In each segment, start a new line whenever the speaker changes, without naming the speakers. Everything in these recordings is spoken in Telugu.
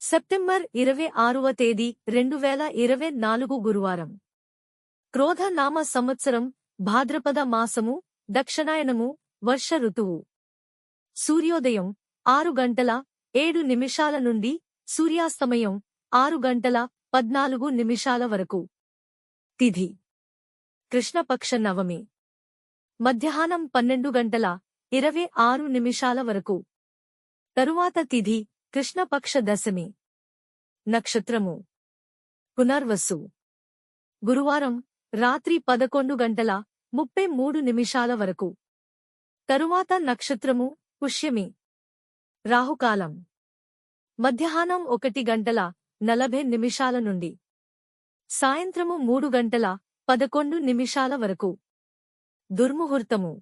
సెప్టెంబర్ 26వ తేదీ 2024 గురువారం. క్రోధనామ సంవత్సరం, భాద్రపద మాసము, దక్షిణాయనము, వర్ష ఋతువు. సూర్యోదయం 6:07 నుండి సూర్యాస్తమయం 6:14 వరకు. తిథి కృష్ణపక్ష నవమి. మధ్యాహ్నం 12:26 వరకు. తరువాత తిథి కృష్ణపక్ష దశమి. నక్షత్రము పునర్వసు. గురువారం రాత్రి 11:33 వరకు. తరువాత నక్షత్రము పుష్యమి. రాహుకాలం మధ్యాహ్నం 1:40 నుండి సాయంత్రము 3:11 వరకు. దుర్ముహూర్తము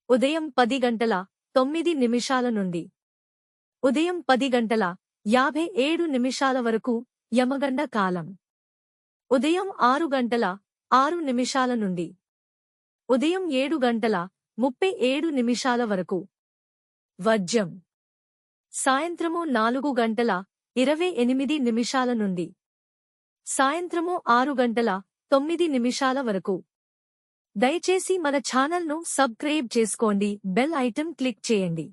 ఉదయం 10:09 నుండి ఉదయం 10:57 వరకు. యమగండ కాలం ఉదయం 6:06 నుండి ఉదయం 7:37 వరకు. వర్జ్యం సాయంత్రము 4:28 నుండి సాయంత్రము 6:09 వరకు. దయచేసి మన ఛానల్ను సబ్స్క్రైబ్ చేసుకోండి, బెల్ ఐటెం క్లిక్ చేయండి.